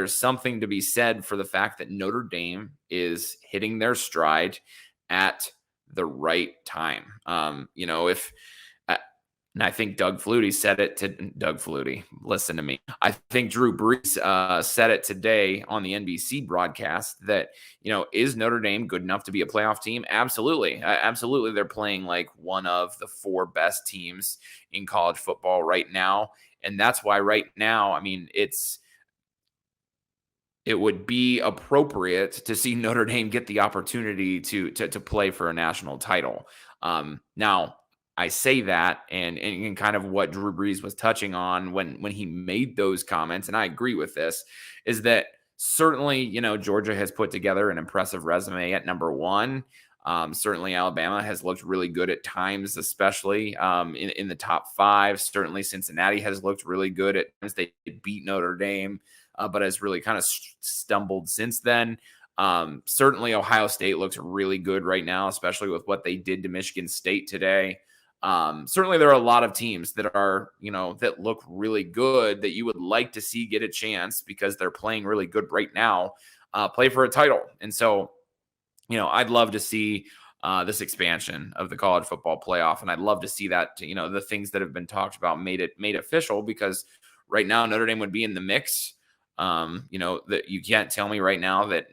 there's something to be said for the fact that Notre Dame is hitting their stride at the right time. If and I think Doug Flutie said it to Doug Flutie. Listen to me. I think Drew Brees said it today on the NBC broadcast that, is Notre Dame good enough to be a playoff team? Absolutely. Absolutely. They're playing like one of the 4 best teams in college football right now. And that's why right now, I mean, it would be appropriate to see Notre Dame get the opportunity to play for a national title. Now, I say that, and kind of what Drew Brees was touching on when he made those comments, and I agree with this, is that certainly, Georgia has put together an impressive resume at number 1. Certainly, Alabama has looked really good at times, especially in the top 5. Certainly, Cincinnati has looked really good at times. They beat Notre Dame, but has really kind of stumbled since then. Certainly, Ohio State looks really good right now, especially with what they did to Michigan State today. Certainly, there are a lot of teams that are, that look really good that you would like to see get a chance because they're playing really good right now, play for a title. And so, I'd love to see this expansion of the college football playoff. And I'd love to see that, the things that have been talked about made official, because right now Notre Dame would be in the mix. That you can't tell me right now that,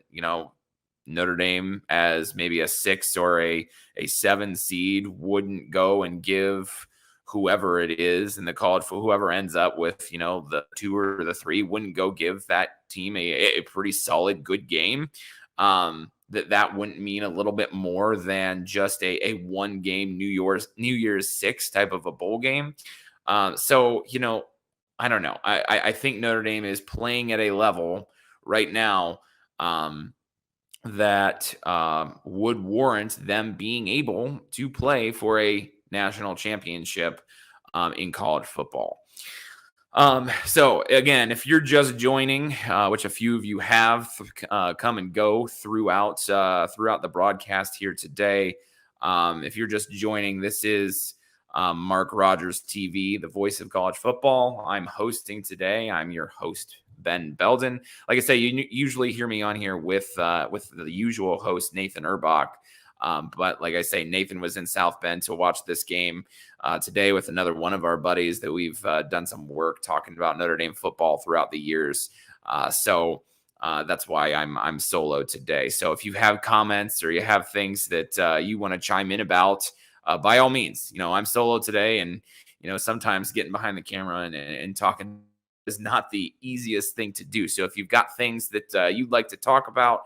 Notre Dame as maybe a 6 or a 7 seed wouldn't go and give whoever it is in the college, for whoever ends up with, the 2 or the 3, wouldn't go give that team a pretty solid, good game. That wouldn't mean a little bit more than just a 1 game New Year's 6 type of a bowl game. So, I don't know. I think Notre Dame is playing at a level right now that would warrant them being able to play for a national championship in college football. So again, if you're just joining, which a few of you have come and go throughout the broadcast here today, if you're just joining, this is Mark Rogers TV, the voice of college football. I'm hosting today. I'm your host, Ben Belden. Like I say, you usually hear me on here with the usual host, Nathan Urbach. But like I say, Nathan was in South Bend to watch this game today with another one of our buddies that we've done some work talking about Notre Dame football throughout the years. So that's why I'm solo today. So if you have comments or you have things that you want to chime in about, by all means, I'm solo today, and sometimes getting behind the camera and talking is not the easiest thing to do. So if you've got things that you'd like to talk about,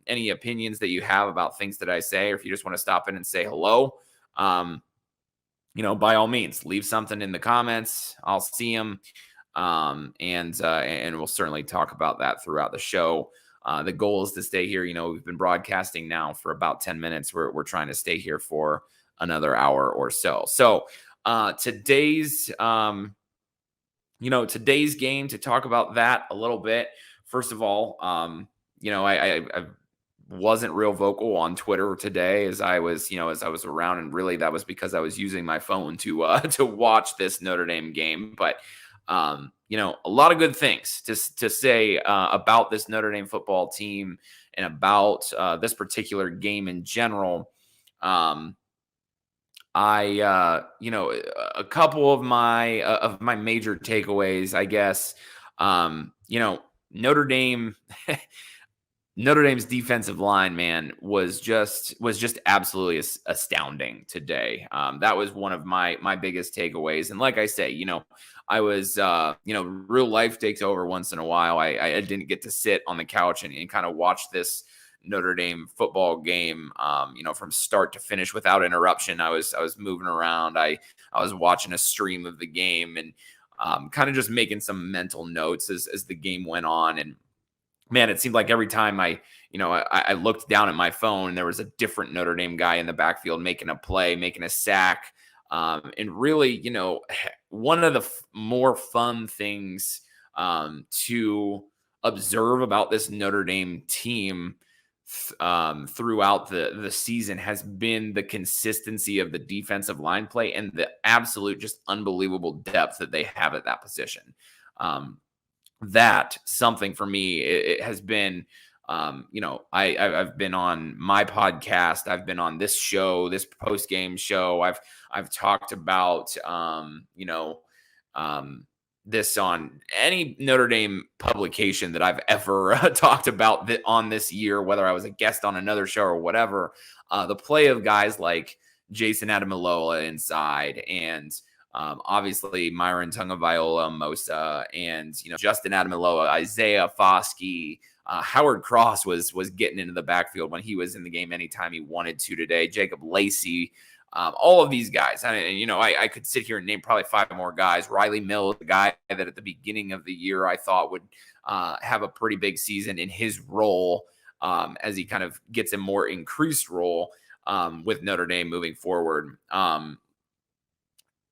any opinions that you have about things that I say, or if you just want to stop in and say hello, by all means, leave something in the comments. I'll see them, and we'll certainly talk about that throughout the show. The goal is to stay here. We've been broadcasting now for about 10 minutes. We're trying to stay here for another hour or so. So today's game, to talk about that a little bit. First of all, I wasn't real vocal on Twitter today as I was around, and really that was because I was using my phone to watch this Notre Dame game. But a lot of good things to say about this Notre Dame football team and about this particular game in general. A couple of my major takeaways, I guess. Notre Dame. Notre Dame's defensive line, man, was just absolutely astounding today. That was one of my biggest takeaways. And like I say, I was, real life takes over once in a while. I didn't get to sit on the couch and kind of watch this Notre Dame football game, from start to finish without interruption. I was moving around. I was watching a stream of the game and kind of just making some mental notes as the game went on. And man, it seemed like every time I looked down at my phone, there was a different Notre Dame guy in the backfield making a play, making a sack. And really, one of the more fun things to observe about this Notre Dame team throughout the season has been the consistency of the defensive line play and the absolute just unbelievable depth that they have at that position. that something for me. It has been, I've been on my podcast, I've been on this show, this post game show. I've talked about, um, this on any Notre Dame publication that I've ever talked about on this year, whether I was a guest on another show or whatever. The play of guys like Jason Adamilola inside, and obviously Myron Tungaviola Mosa, and Justin Adamilola, Isaiah Foskey, Howard Cross was getting into the backfield when he was in the game anytime he wanted to today. Jacob Lacey, all of these guys. I could sit here and name probably 5 more guys. Riley Mills, the guy that at the beginning of the year I thought would have a pretty big season in his role, as he kind of gets a more increased role with Notre Dame moving forward.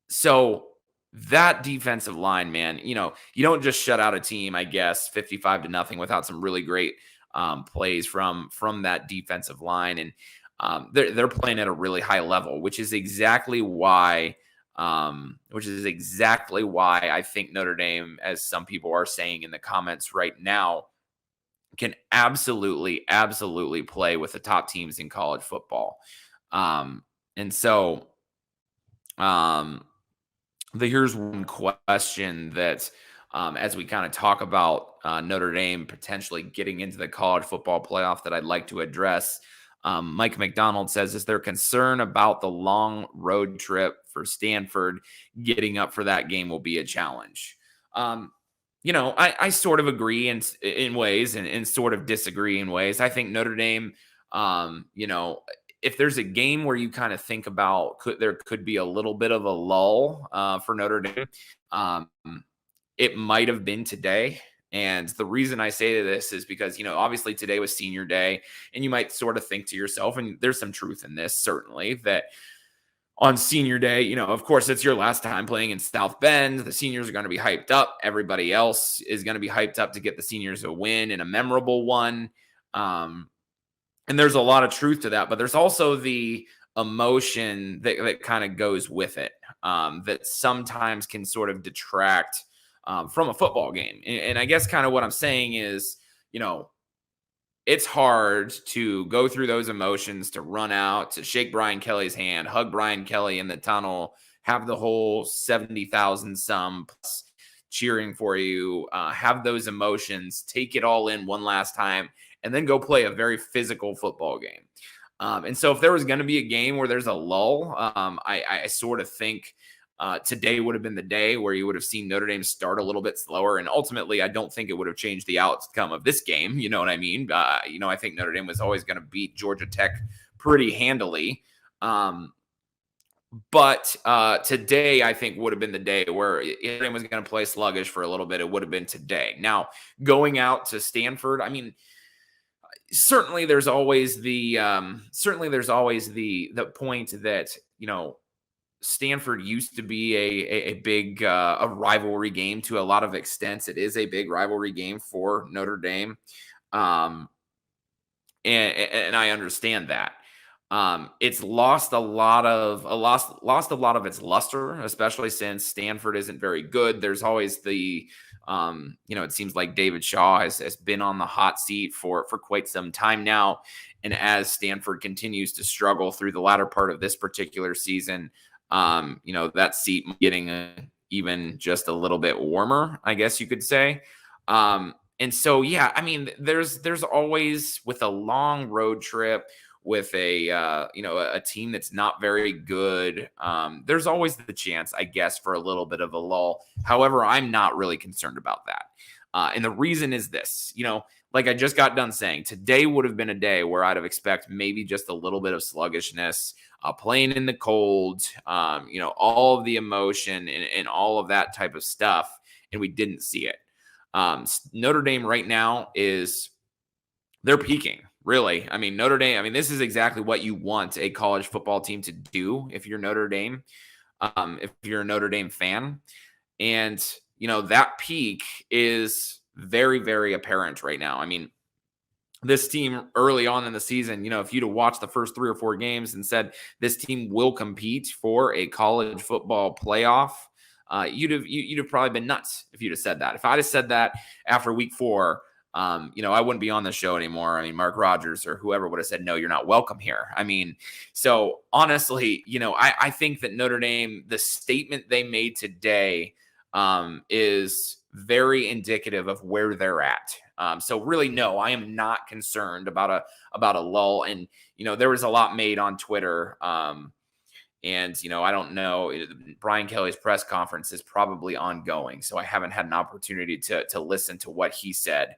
So that defensive line, man, you don't just shut out a team, I guess, 55-0 without some really great plays from that defensive line. And they're playing at a really high level, which is exactly why I think Notre Dame, as some people are saying in the comments right now, can absolutely play with the top teams in college football. And so here's one question that, as we kind of talk about Notre Dame potentially getting into the college football playoff, that I'd like to address. Mike McDonald says, is there concern about the long road trip for Stanford? Getting up for that game will be a challenge. I sort of agree in ways and sort of disagree in ways. I think Notre Dame, if there's a game where you kind of think about there could be a little bit of a lull for Notre Dame, it might have been today. And the reason I say this is because, obviously today was senior day, and you might sort of think to yourself, and there's some truth in this, certainly, that on senior day, of course, it's your last time playing in South Bend. The seniors are going to be hyped up. Everybody else is going to be hyped up to get the seniors a win and a memorable one. And there's a lot of truth to that, but there's also the emotion that kind of goes with it, that sometimes can sort of detract from a football game. And I guess kind of what I'm saying is, it's hard to go through those emotions, to run out, to shake Brian Kelly's hand, hug Brian Kelly in the tunnel, have the whole 70,000 some plus cheering for you, have those emotions, take it all in one last time, and then go play a very physical football game. And so if there was going to be a game where there's a lull, I sort of think today would have been the day where you would have seen Notre Dame start a little bit slower. And ultimately, I don't think it would have changed the outcome of this game. You know what I mean? I think Notre Dame was always going to beat Georgia Tech pretty handily. But today, I think, would have been the day where Notre Dame was going to play sluggish for a little bit. It would have been today. Now, going out to Stanford, I mean, certainly there's always the point that, Stanford used to be a big a rivalry game to a lot of extents. It is a big rivalry game for Notre Dame, and I understand that. It's lost a lot of its luster, especially since Stanford isn't very good. There's always the it seems like David Shaw has been on the hot seat for quite some time now, and as Stanford continues to struggle through the latter part of this particular season, that seat getting even just a little bit warmer, I guess you could say. And so, yeah, I mean, there's always, with a long road trip, with a team that's not very good, there's always the chance, I guess, for a little bit of a lull. However, I'm not really concerned about that. And the reason is this, like I just got done saying, today would have been a day where I'd have expected maybe just a little bit of sluggishness, playing in the cold, all of the emotion and all of that type of stuff. And we didn't see it. Notre Dame right now they're peaking, really. I mean, Notre Dame, this is exactly what you want a college football team to do if you're Notre Dame, if you're a Notre Dame fan. And, that peak is very, very apparent right now. I mean, this team early on in the season, if you'd have watched the first 3 or 4 games and said this team will compete for a college football playoff, you'd have probably been nuts if you'd have said that. If I'd have said that after week 4, I wouldn't be on the show anymore. I mean, Mark Rogers or whoever would have said, no, you're not welcome here. I mean, so honestly, I think that Notre Dame, the statement they made today, is very indicative of where they're at. So really, no, I am not concerned about a lull. And, there was a lot made on Twitter. And, I don't know, Brian Kelly's press conference is probably ongoing. So I haven't had an opportunity to listen to what he said.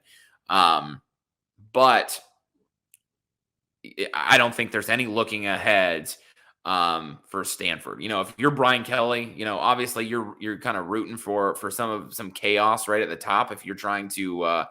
But I don't think there's any looking ahead for Stanford. If you're Brian Kelly, obviously you're kind of rooting for some chaos right at the top if you're trying to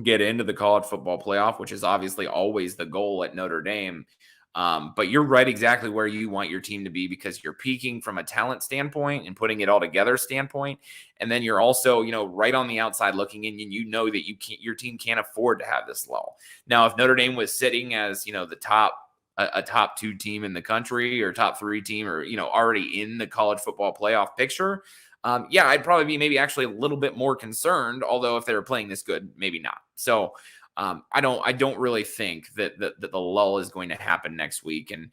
get into the college football playoff, which is obviously always the goal at Notre Dame. But you're right exactly where you want your team to be because you're peaking from a talent standpoint and putting it all together standpoint. And then you're also, right on the outside looking in and that your team can't afford to have this lull. Now, if Notre Dame was sitting as, a top 2 team in the country or top 3 team or, already in the college football playoff picture, I'd probably be maybe actually a little bit more concerned, although if they were playing this good, maybe not. So I don't really think that the lull is going to happen next week. And